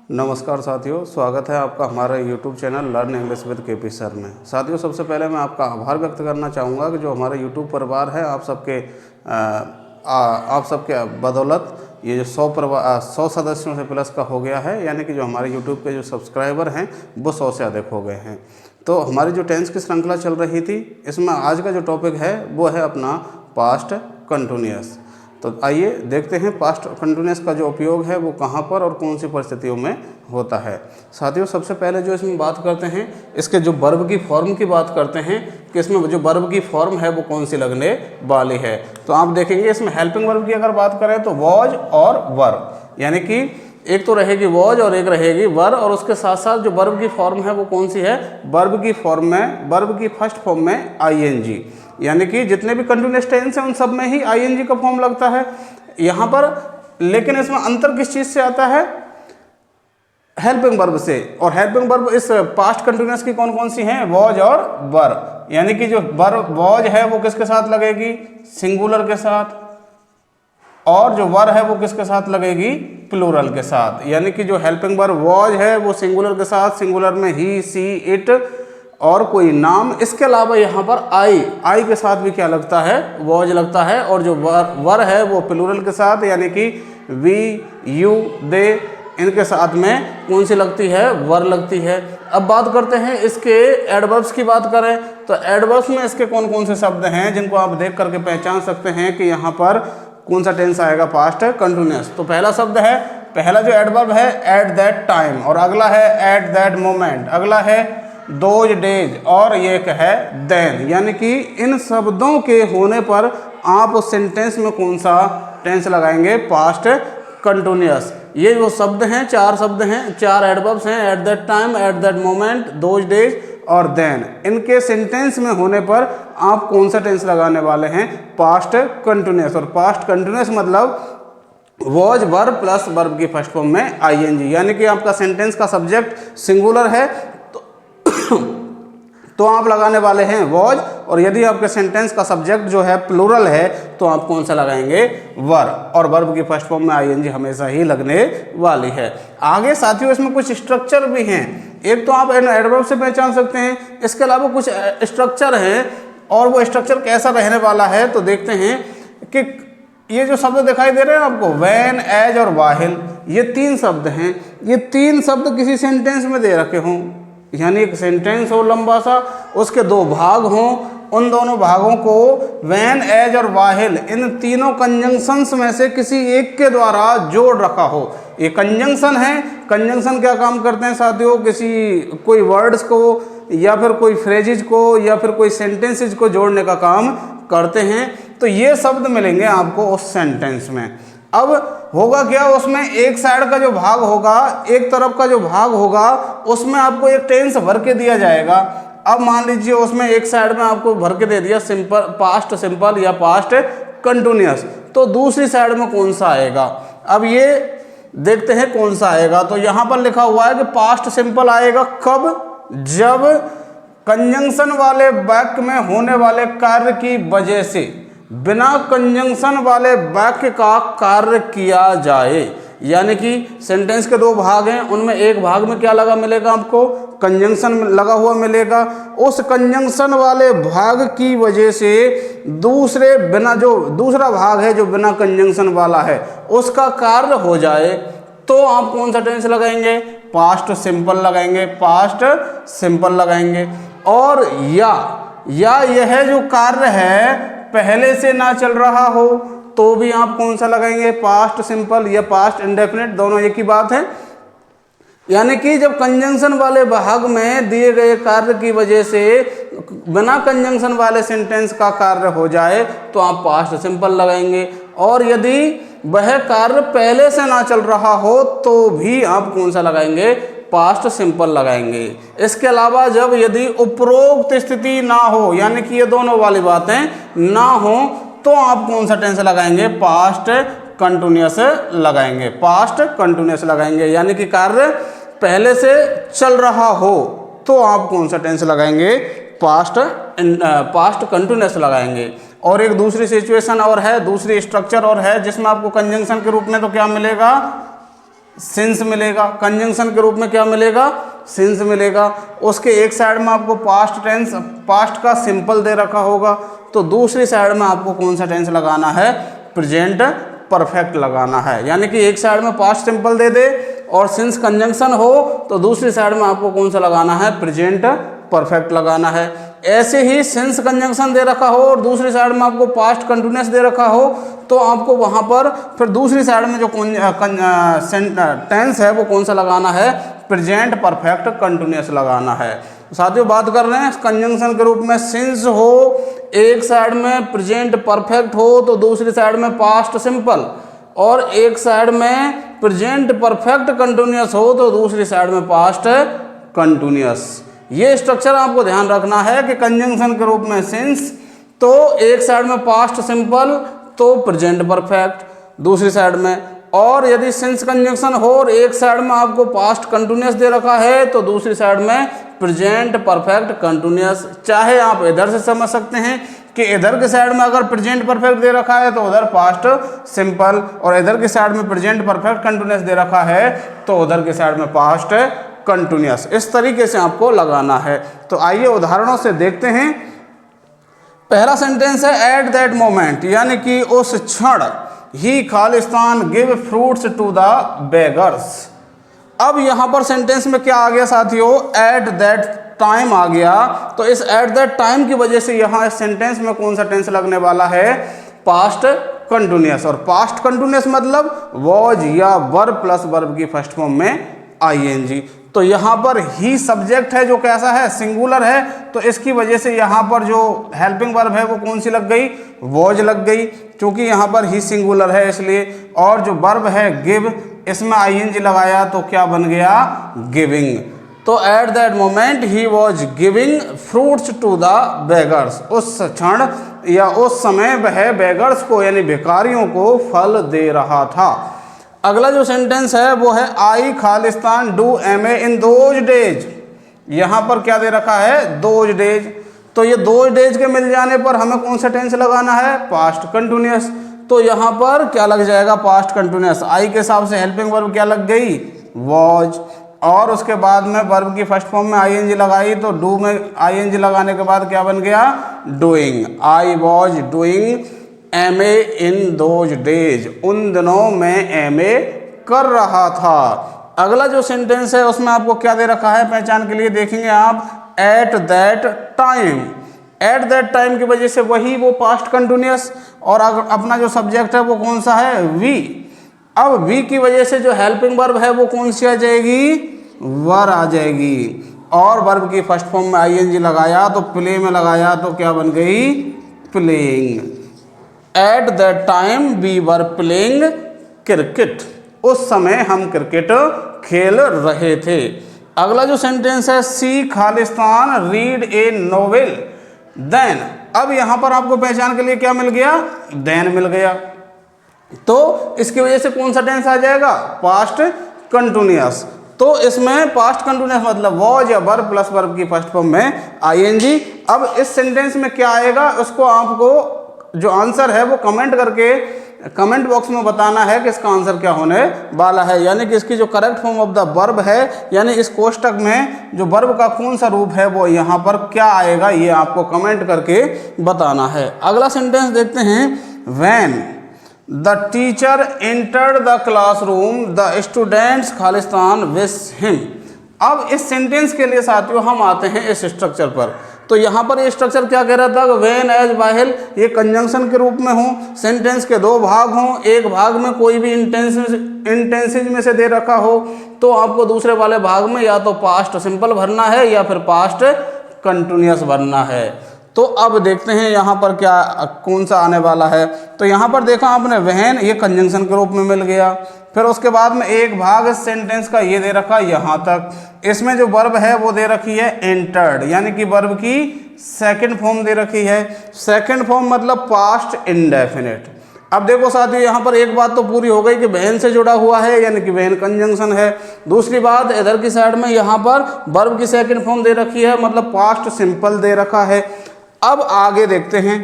नमस्कार साथियों, स्वागत है आपका हमारे YouTube channel learn English with KP sir में। साथियों, सबसे पहले मैं आपका आभार व्यक्त करना चाहूँगा कि जो हमारा YouTube परिवार है आप सबके बदौलत ये जो 100 सदस्यों से प्लस का हो गया है, यानी कि जो हमारे YouTube के जो सब्सक्राइबर हैं वो 100 से अधिक हो गए हैं। तो हमारी जो टेंस की श्रृंखला चल रही थी, इसमें आज का जो टॉपिक है वो है अपना पास्ट कंटिन्यूअस। तो आइए देखते हैं पास्ट कंटिन्यूअस का जो उपयोग है वो कहाँ पर और कौन सी परिस्थितियों में होता है। साथियों, सबसे पहले जो इसमें बात करते हैं, इसके जो वर्ब की फॉर्म की बात करते हैं कि इसमें जो वर्ब की फॉर्म है वो कौन सी लगने वाली है। तो आप देखेंगे इसमें हेल्पिंग वर्ब की अगर बात करें तो वॉज और वर, यानी कि एक तो रहेगी वॉज और एक रहेगी वर, और उसके साथ साथ जो वर्ब की फॉर्म है वो कौन सी है, वर्ब की फर्स्ट फॉर्म में आईएनजी, यानी कि जितने भी कंटिन्यूअस टेंस हैं उन सब में ही आईएनजी का फॉर्म लगता है यहाँ पर। लेकिन इसमें अंतर किस चीज़ से आता है, हेल्पिंग वर्ब से। और हेल्पिंग वर्ब इस पास्ट कंटिन्यूअस की कौन कौन सी हैं, वॉज और वर, यानी कि जो वर्ब वॉज है वो किसके साथ लगेगी, सिंगुलर के साथ, और जो वर है वो किसके साथ लगेगी, प्लूरल के साथ। यानी कि जो हेल्पिंग वर्ब वॉज है वो सिंगुलर के साथ, सिंगुलर में ही, सी, इट और कोई नाम। इसके अलावा यहाँ पर आई के साथ भी क्या लगता है, वॉज लगता है। और जो वर है वो प्लूरल के साथ, यानी कि वी, यू, दे, इनके साथ में कौन सी लगती है, वर लगती है। अब बात करते हैं इसके एडवर्ब्स की बात करें तो एडवर्ब्स में इसके कौन कौन से शब्द हैं जिनको आप देख करके पहचान सकते हैं कि यहाँ पर कौन सा टेंस आएगा पास्ट कंटिन्यूअस। तो पहला शब्द है, पहला जो एडवर्ब है एट दैट टाइम, और अगला है एट दैट मोमेंट, अगला है दोज डेज, और एक है देन। यानी कि इन शब्दों के होने पर आप उस सेंटेंस में कौन सा टेंस लगाएंगे, पास्ट कंटिन्यूअस। ये जो शब्द हैं, चार शब्द हैं, चार एडवर्ब्स हैं, eight that time, eight that moment, those days और देन। इनके सेंटेंस में होने पर आप कौन सा टेंस लगाने वाले हैं, पास्ट कंटिन्यूअस। और पास्ट कंटिन्यूअस मतलब वॉज वर प्लस वर्ब की फर्स्ट फॉर्म में आईएनजी, यानी कि आपका सेंटेंस का सब्जेक्ट सिंगुलर है तो आप लगाने वाले हैं वॉज, और यदि आपके सेंटेंस का सब्जेक्ट जो है प्लूरल है तो आप कौन सा लगाएंगे, वर, और वर्ब की फर्स्ट फॉर्म में आईएनजी हमेशा ही लगने वाली है। आगे साथियों इसमें कुछ स्ट्रक्चर भी हैं, एक तो आप एडवर्ब से पहचान सकते हैं, इसके अलावा कुछ स्ट्रक्चर हैं, और वो स्ट्रक्चर कैसा रहने वाला है तो देखते हैं कि ये जो शब्द दिखाई दे रहे हैं आपको, वैन, एज और वाहिल, ये तीन शब्द हैं। ये तीन शब्द किसी सेंटेंस में दे रखे हों, यानी एक सेंटेंस हो लंबा सा, उसके दो भाग हों, उन दोनों भागों को वैन, एज और वाहिल, इन तीनों कंजंक्शंस में से किसी एक के द्वारा जोड़ रखा हो। ये कंजंक्शन है। कंजंक्शन क्या काम करते हैं साथियों, कोई वर्ड्स को या फिर कोई फ्रेजेज को या फिर कोई सेंटेंसेज को जोड़ने का काम करते हैं। तो ये शब्द मिलेंगे आपको उस सेंटेंस में। अब होगा क्या, उसमें एक साइड का जो भाग होगा, एक तरफ का जो भाग होगा, उसमें आपको एक टेंस भर के दिया जाएगा। अब मान लीजिए उसमें एक साइड में आपको भर के दे दिया सिंपल, पास्ट सिंपल या पास्ट कंटिन्यूअस, तो दूसरी साइड में कौन सा आएगा, अब ये देखते हैं कौन सा आएगा। तो यहाँ पर लिखा हुआ है कि पास्ट सिंपल आएगा कब, जब कंजंक्शन वाले वाक्य में होने वाले कार्य की वजह से बिना कंजंक्शन वाले वाक्य का कार्य किया जाए। यानी कि सेंटेंस के दो भाग हैं, उनमें एक भाग में क्या लगा मिलेगा आपको, कंजंक्शन लगा हुआ मिलेगा। उस कंजंक्शन वाले भाग की वजह से दूसरा भाग है जो बिना कंजंक्शन वाला है उसका कार्य हो जाए, तो आप कौन सा टेंस लगाएंगे, पास्ट सिंपल लगाएंगे, पास्ट सिंपल लगाएंगे। और या यह जो कार्य है पहले से ना चल रहा हो तो भी आप कौन सा लगाएंगे, पास्ट सिंपल या पास्ट इंडेफिनिट, दोनों एक ही बात है। यानी कि जब कंजंक्शन वाले भाग में दिए गए कार्य की वजह से बिना कंजंक्शन वाले सेंटेंस का कार्य हो जाए तो आप पास्ट सिंपल लगाएंगे, और यदि वह कार्य पहले से ना चल रहा हो तो भी आप कौन सा लगाएंगे, पास्ट सिंपल लगाएंगे। इसके अलावा जब यदि उपरोक्त स्थिति ना हो, यानी कि ये दोनों वाली बातें ना हो, तो आप कौन सा टेंस लगाएंगे, पास्ट कंटिन्यूअस लगाएंगे, पास्ट कंटिन्यूअस लगाएंगे। यानी कि कार्य पहले से चल रहा हो तो आप कौन सा टेंस लगाएंगे, पास्ट कंटिन्यूअस लगाएंगे। और एक दूसरी सिचुएशन और है, दूसरी स्ट्रक्चर और है जिसमें आपको कंजंक्शन के रूप में तो क्या मिलेगा, सिंस मिलेगा, कंजंक्शन के रूप में क्या मिलेगा, सिंस मिलेगा। उसके एक साइड में आपको पास्ट टेंस, पास्ट का सिंपल दे रखा होगा, तो दूसरी साइड में आपको कौन सा टेंस लगाना है, प्रेजेंट परफेक्ट लगाना है। यानी कि एक साइड में पास्ट सिंपल दे दे और सिंस कंजंक्शन हो तो दूसरी साइड में आपको कौन सा लगाना है, प्रेजेंट परफेक्ट लगाना है। ऐसे ही सिंस कंजंक्शन दे रखा हो और दूसरी साइड में आपको पास्ट कंटिन्यूअस दे रखा हो तो आपको वहाँ पर फिर दूसरी साइड में जो टेंस है वो कौन सा लगाना है, प्रेजेंट परफेक्ट कंटिन्यूअस लगाना है। साथियों बात कर रहे हैं कंजंक्शन के रूप में, सिंस हो एक साइड में प्रेजेंट परफेक्ट हो तो दूसरी साइड में पास्ट सिंपल, और एक साइड में प्रेजेंट परफेक्ट कंटिन्यूअस हो तो दूसरी साइड में पास्ट कंटिन्यूअस। ये स्ट्रक्चर आपको ध्यान रखना है कि कंजंक्शन के रूप में सिंस तो एक साइड में पास्ट सिंपल तो प्रेजेंट परफेक्ट दूसरी साइड में, और यदि सिंस कंजंक्शन हो और एक साइड में आपको पास्ट कंटिन्यूअस दे रखा है तो दूसरी साइड में प्रेजेंट परफेक्ट कंटिन्यूअस। चाहे आप इधर से समझ सकते हैं कि इधर के साइड में अगर प्रेजेंट परफेक्ट दे रखा है तो उधर पास्ट सिंपल, और इधर के साइड में प्रेजेंट परफेक्ट कंटिन्यूअस दे रखा है तो उधर के साइड में पास्ट कंटिन्यूअस। इस तरीके से आपको लगाना है। तो आइए उदाहरणों से देखते हैं। पहला सेंटेंस है एट दैट मोमेंट, यानी कि उस क्षण ही Khalistan give fruits to the beggars. अब यहां पर सेंटेंस में क्या आ गया साथियों, एट दैट टाइम आ गया, तो इस एट दैट टाइम की वजह से यहां इस सेंटेंस में कौन सा टेंस लगने वाला है, पास्ट कंटिन्यूअस। और पास्ट कंटिन्यूअस मतलब वॉज या वर्ब प्लस वर्ब की फर्स्ट फॉर्म में आईएनजी। तो यहाँ पर ही सब्जेक्ट है जो कैसा है, सिंगुलर है, तो इसकी वजह से यहाँ पर जो हेल्पिंग वर्ब है वो कौन सी लग गई, वॉज लग गई, क्योंकि यहाँ पर ही सिंगुलर है इसलिए। और जो वर्ब है गिव, इसमें आईएनजी लगाया तो क्या बन गया, गिविंग। तो एट दैट मोमेंट ही was giving fruits to the beggars, उस क्षण या उस समय वह बेगर्स को यानी भिखारियों को फल दे रहा था। अगला जो सेंटेंस है वो है I Khalistan do MA in those days. यहाँ पर क्या दे रखा है, दोज डेज, तो ये दोज डेज के मिल जाने पर हमें कौन सा टेंस लगाना है, पास्ट कंटिन्यूअस। तो यहाँ पर क्या लग जाएगा, पास्ट कंटिन्यूअस। आई के हिसाब से हेल्पिंग वर्ब क्या लग गई, वॉज, और उसके बाद में वर्ब की फर्स्ट फॉर्म में आईएनजी लगाई तो डू में आईएनजी लगाने के बाद क्या बन गया, doing. I was doing MA in those days, उन दिनों में एमए कर रहा था। अगला जो सेंटेंस है उसमें आपको क्या दे रखा है, पहचान के लिए देखेंगे आप, eight that time. Eight that time की वजह से वही वो पास्ट कंटिन्यूअस, और अपना जो सब्जेक्ट है वो कौन सा है, वी। अब वी की वजह से जो हेल्पिंग वर्ब है वो कौन सी आ जाएगी, वर आ जाएगी, और वर्ब की फर्स्ट फॉर्म में आईएनजी लगाया तो प्ले में लगाया तो क्या बन गई, playing. At that time we were playing cricket, उस समय हम क्रिकेट खेल रहे थे। अगला जो सेंटेंस है she Khalistan read a novel then. अब यहां पर आपको पहचान के लिए क्या मिल गया, देन मिल गया, तो इसकी वजह से कौन सा टेंस आ जाएगा, पास्ट कंटिन्यूअस। तो इसमें पास्ट कंटिन्यूअस मतलब वॉज या वर्ब प्लस वर्ब की फर्स्ट फॉर्म में आईएनजी। अब इस सेंटेंस में क्या आएगा, उसको आपको जो आंसर है वो कमेंट करके कमेंट बॉक्स में बताना है कि इसका आंसर क्या होने वाला है, यानी कि इसकी जो correct form of the verb है, यानी इस कोष्टक में जो वर्ब का कौन सा रूप है वो यहाँ पर क्या आएगा, ये आपको कमेंट करके बताना है। अगला सेंटेंस देखते हैं, when the teacher entered the classroom the students Khalistan wish him. अब इस सेंटेंस के लिए साथियों हम आते हैं इस स्ट्रक्चर पर। तो यहाँ पर ये स्ट्रक्चर क्या कह रहा था, व्हेन एज वाहिल, ये कंजंक्शन के रूप में हो, सेंटेंस के दो भाग हों, एक भाग में कोई भी इंटेंसिव में से दे रखा हो तो आपको दूसरे वाले भाग में या तो पास्ट सिंपल भरना है या फिर पास्ट कंटिन्यूअस भरना है। तो अब देखते हैं यहाँ पर क्या कौन सा आने वाला है। तो यहाँ पर देखा आपने व्हेन, ये कंजंक्शन के रूप में मिल गया, फिर उसके बाद में एक भाग इस सेंटेंस का ये दे रखा यहाँ तक। इसमें जो वर्ब है वो दे रखी है एंटर्ड, यानी कि वर्ब की सेकंड फॉर्म दे रखी है। सेकंड फॉर्म मतलब पास्ट इंडेफिनिट। अब देखो साथियों यहाँ पर एक बात तो पूरी हो गई कि व्हेन से जुड़ा हुआ है, यानी कि व्हेन कंजंक्शन है। दूसरी बात इधर की साइड में यहाँ पर वर्ब की सेकंड फॉर्म दे रखी है, मतलब पास्ट सिंपल दे रखा है। अब आगे देखते हैं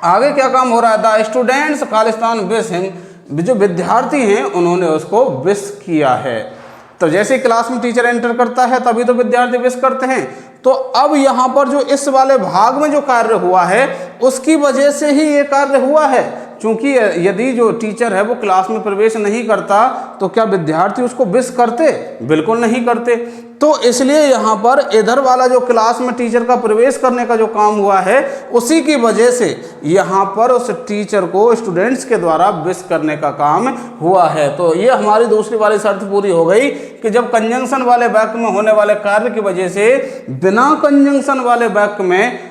आगे क्या काम हो रहा है, the students Khalistan wish him. जो विद्यार्थी हैं उन्होंने उसको विश किया है। तो जैसे क्लास में टीचर एंटर करता है तभी तो विद्यार्थी विश करते हैं। तो अब यहाँ पर जो इस वाले भाग में जो कार्य हुआ है उसकी वजह से ही ये कार्य हुआ है, क्योंकि यदि जो टीचर है वो क्लास में प्रवेश नहीं करता तो क्या विद्यार्थी उसको विश करते? बिल्कुल नहीं करते। तो इसलिए यहाँ पर इधर वाला जो क्लास में टीचर का प्रवेश करने का जो काम हुआ है उसी की वजह से यहाँ पर उस टीचर को स्टूडेंट्स के द्वारा विश करने का काम हुआ है। तो ये हमारी दूसरी वाली शर्त पूरी हो गई कि जब कंजंक्शन वाले वाक्य में होने वाले कार्य की वजह से बिना कंजंक्शन वाले वाक्य में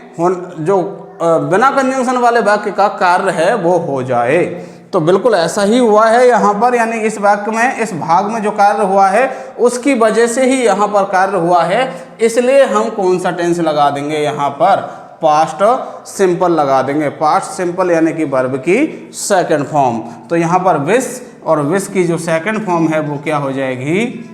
बिना कंजंक्शन वाले वाक्य का कार्य है वो हो जाए। तो बिल्कुल ऐसा ही हुआ है यहाँ पर, यानी इस वाक्य में इस भाग में जो कार्य हुआ है उसकी वजह से ही यहाँ पर कार्य हुआ है। इसलिए हम कौन सा टेंस लगा देंगे यहाँ पर? पास्ट सिंपल लगा देंगे। पास्ट सिंपल यानी कि वर्ब की सेकंड फॉर्म। तो यहाँ पर विश और विश की जो सेकंड फॉर्म है वो क्या हो जाएगी?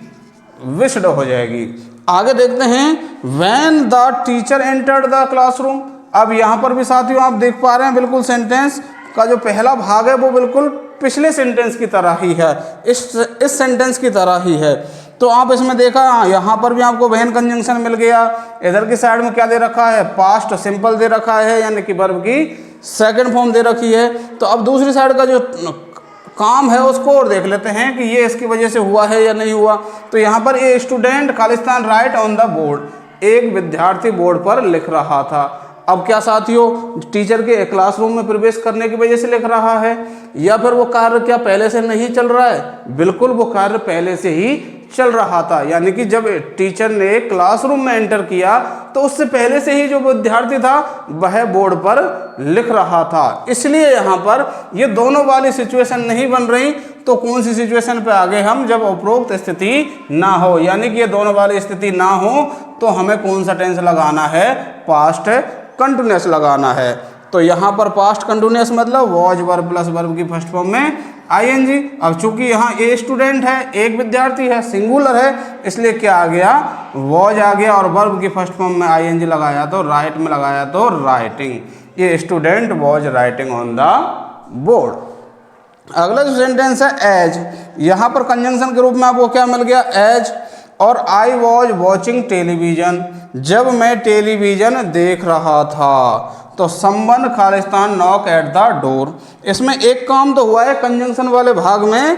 विश्ड हो जाएगी। आगे देखते हैं when the teacher entered the classroom. अब यहाँ पर भी साथियों आप देख पा रहे हैं बिल्कुल सेंटेंस का जो पहला भाग है वो बिल्कुल पिछले सेंटेंस की तरह ही है, इस सेंटेंस की तरह ही है। तो आप इसमें देखा यहाँ पर भी आपको व्हेन कंजंक्शन मिल गया। इधर की साइड में क्या दे रखा है? पास्ट सिंपल दे रखा है, यानी कि वर्ब की सेकंड फॉर्म दे रखी है। तो अब दूसरी साइड का जो काम है उसको और देख लेते हैं कि ये इसकी वजह से हुआ है या नहीं हुआ। तो यहाँ पर a student Khalistan right on the board, एक विद्यार्थी बोर्ड पर लिख रहा था। अब क्या साथियों, टीचर के क्लासरूम में प्रवेश करने की वजह से लिख रहा है या फिर वो कार्य क्या पहले से नहीं चल रहा है? बिल्कुल वो कार्य पहले से ही चल रहा था, यानी कि जब टीचर ने क्लासरूम में एंटर किया तो उससे पहले से ही जो विद्यार्थी था वह बोर्ड पर लिख रहा था। इसलिए यहाँ पर ये दोनों वाली सिचुएशन नहीं बन रही। तो कौन सी सिचुएशन पे आ गए हम? जब उपरोक्त स्थिति ना हो, यानी कि ये दोनों वाली स्थिति ना हो तो हमें कौन सा टेंस लगाना है? पास्ट कंटिन्यूअस लगाना है। तो यहाँ पर पास्ट कंटिन्यूअस मतलब वॉज वर्ब प्लस वर्ब की फर्स्ट फॉर्म में आईएनजी। अब चूंकि यहाँ ए स्टूडेंट है, एक विद्यार्थी है, सिंगुलर है, इसलिए क्या आ गया? वॉज आ गया और वर्ब की फर्स्ट फॉर्म में आईएनजी लगाया तो राइट में लगाया तो राइटिंग। ये student was writing on the board. अगला जो सेंटेंस है एज, यहाँ पर कंजंक्शन के रूप में आपको क्या मिल गया? एज। और आई वॉज वॉचिंग टेलीविजन, जब मैं टेलीविजन देख रहा था। तो someone Khalistan knock eight the door, इसमें एक काम तो हुआ है कंजंक्शन वाले भाग में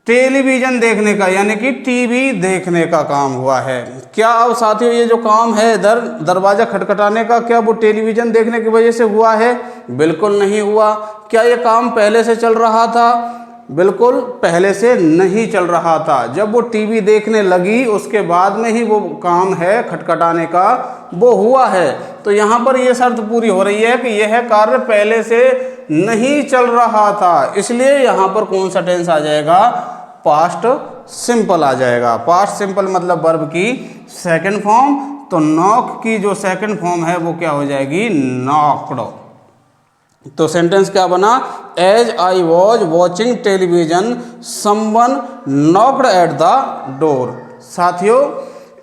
टेलीविजन देखने का, यानी कि टीवी देखने का काम हुआ है। क्या अब साथियों ये जो काम है इधर दरवाजा खटखटाने का, क्या वो टेलीविजन देखने की वजह से हुआ है? बिल्कुल नहीं हुआ। क्या ये काम पहले से चल रहा था? बिल्कुल पहले से नहीं चल रहा था। जब वो टीवी देखने लगी उसके बाद में ही वो काम है खटखटाने का वो हुआ है। तो यहाँ पर ये शर्त पूरी हो रही है कि यह कार्य पहले से नहीं चल रहा था, इसलिए यहाँ पर कौन सा टेंस आ जाएगा? पास्ट सिंपल आ जाएगा। पास्ट सिंपल मतलब वर्ब की सेकंड फॉर्म। तो नॉक की जो सेकंड फॉर्म है वो क्या हो जाएगी? नॉक्ड। तो सेंटेंस क्या बना? As I was watching television someone knocked at the door. साथियों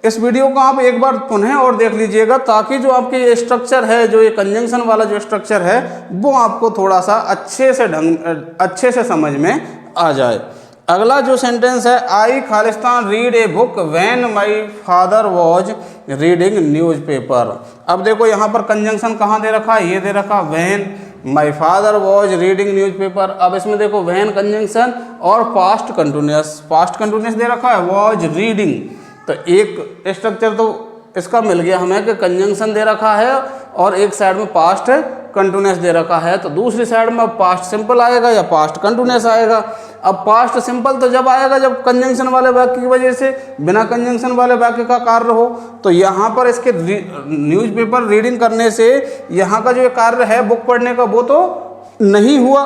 इस वीडियो को आप एक बार पुनः और देख लीजिएगा ताकि जो आपके ये स्ट्रक्चर है, जो ये कंजंक्शन वाला जो स्ट्रक्चर है वो आपको थोड़ा सा अच्छे से समझ में आ जाए। अगला जो सेंटेंस है I Khalistan read a book when my father was reading newspaper. अब देखो यहाँ पर कंजंक्शन कहाँ दे रखा है? ये दे रखा when my father was reading newspaper. अब इसमें देखो व्हेन कंजंक्शन और पास्ट कंटिन्यूअस दे रखा है वॉज रीडिंग। तो एक स्ट्रक्चर तो इसका मिल गया हमें कि कंजंक्शन दे रखा है और एक साइड में पास्ट कंटिन्यूअस दे रखा है। तो दूसरी साइड में पास्ट सिंपल आएगा या पास्ट कंटिन्यूअस आएगा? अब पास्ट सिंपल तो जब आएगा जब कंजंक्शन वाले वाक्य की वजह से बिना कंजंक्शन वाले वाक्य का कार्य हो। तो यहाँ पर इसके न्यूज़पेपर रीडिंग करने से यहाँ का जो कार्य है बुक पढ़ने का वो तो नहीं हुआ,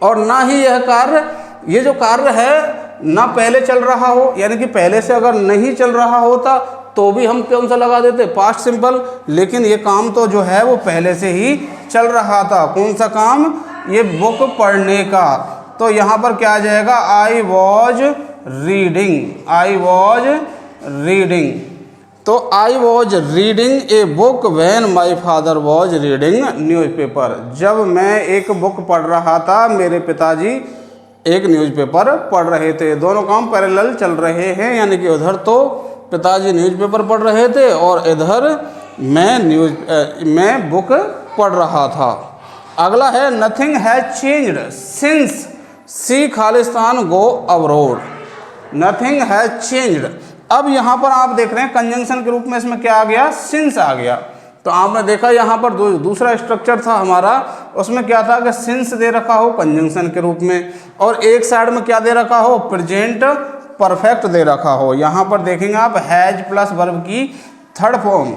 और ना ही यह कार्य, ये जो कार्य है ना पहले चल रहा हो, यानी कि पहले से अगर नहीं चल रहा होता तो भी हम कौन सा लगा देते? Past simple. लेकिन ये काम तो जो है वो पहले से ही चल रहा था। कौन सा काम? ये बुक पढ़ने का। तो यहाँ पर क्या आ जाएगा? I was reading. तो I was reading a book when my father was reading newspaper. जब मैं एक बुक पढ़ रहा था, मेरे पिताजी एक न्यूज़पेपर पढ़ रहे थे। दोनों काम पैरेलल चल रहे हैं, यानी कि उधर तो पिताजी न्यूज़पेपर पढ़ रहे थे और इधर मैं बुक पढ़ रहा था। अगला है nothing has changed since she खालिस्तान go abroad. Nothing has changed. अब यहाँ पर आप देख रहे हैं कंजंक्शन के रूप में इसमें क्या आ गया, सिंस आ गया। तो आपने देखा यहाँ पर दूसरा स्ट्रक्चर था हमारा, उसमें क्या था कि सिंस दे रखा हो कंजंक्शन के रूप में, और एक साइड में क्या दे रखा हो, प्रेजेंट परफेक्ट दे रखा हो। यहाँ पर देखेंगे आप हैज प्लस वर्ब की थर्ड फॉर्म,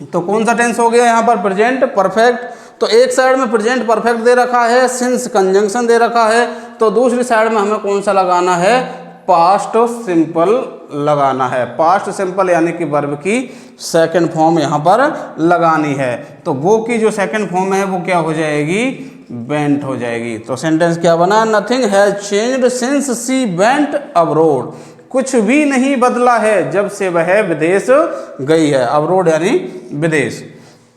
तो कौन सा टेंस हो गया यहाँ पर, प्रेजेंट परफेक्ट। तो एक साइड में प्रेजेंट परफेक्ट दे रखा है, सिंस कंजंक्शन दे रखा है, तो दूसरी साइड में हमें कौन सा लगाना है, पास्ट सिंपल लगाना है। पास्ट सिंपल यानी कि वर्ब की सेकंड फॉर्म यहाँ पर लगानी है। तो वो की जो सेकंड फॉर्म है वो क्या हो जाएगी, वेंट हो जाएगी। तो सेंटेंस क्या बना, nothing has changed since she went abroad. कुछ भी नहीं बदला है जब से वह विदेश गई है। अब्रोड यानी विदेश।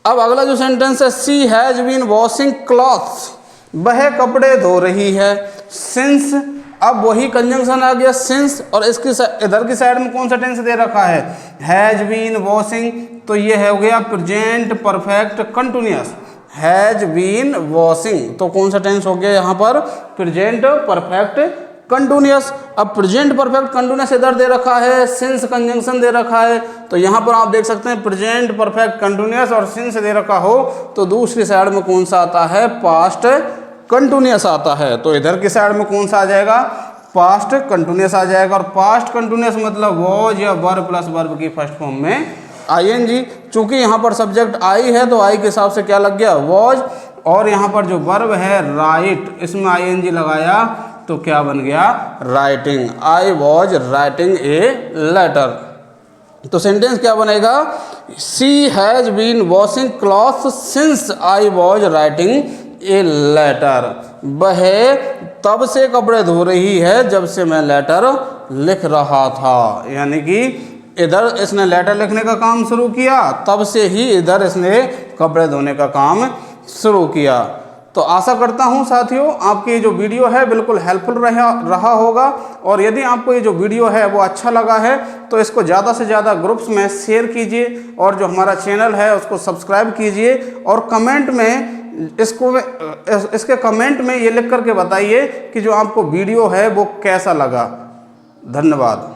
अब अगला जो सेंटेंस है, सी हैज बीन वॉशिंग क्लॉथ्स, वह कपड़े धो रही है। सिंस, अब वही कंजंक्शन आ गया सिंस, और इसकी इधर की साइड में कौन सा टेंस दे रखा है, हैज बीन वॉशिंग, तो ये हो गया present perfect continuous. Has been washing, तो कौन सा टेंस हो गया यहाँ पर, प्रेजेंट परफेक्ट कंटिन्यूअस। अब प्रेजेंट परफेक्ट कंटिन्यूअस इधर दे रखा है, सिंस कंजंक्शन दे रखा है, तो यहाँ पर आप देख सकते हैं प्रेजेंट परफेक्ट कंटिन्यूअस और सिंस दे रखा हो, तो दूसरी साइड में कौन सा आता है, पास्ट कंटिन्यूअस आता है। तो इधर की साइड में कौन सा आ जाएगा, पास्ट कंटिन्यूअस आ जाएगा। और पास्ट कंटिन्यूअस मतलब वॉज या वर प्लस वर्ब की फर्स्ट फॉर्म में आईएनजी। चूंकि यहाँ पर सब्जेक्ट आई है तो आई के हिसाब से क्या लग गया, वॉज, और यहाँ पर जो वर्ब है राइट, इसमें आईएनजी लगाया तो क्या बन गया, writing. I was writing a letter. तो सेंटेंस क्या बनेगा, she has been washing clothes since I was writing a letter. वह तब से कपड़े धो रही है जब से मैं लेटर लिख रहा था। यानी कि इधर इसने लेटर लिखने का काम शुरू किया, तब से ही इधर इसने कपड़े धोने का काम शुरू किया। तो आशा करता हूं साथियों आपकी जो वीडियो है बिल्कुल हेल्पफुल रहा होगा, और यदि आपको ये जो वीडियो है वो अच्छा लगा है तो इसको ज़्यादा से ज़्यादा ग्रुप्स में शेयर कीजिए, और जो हमारा चैनल है उसको सब्सक्राइब कीजिए, और कमेंट में इसके कमेंट में ये लिख करके बताइए कि जो आपको वीडियो है वो कैसा लगा। धन्यवाद।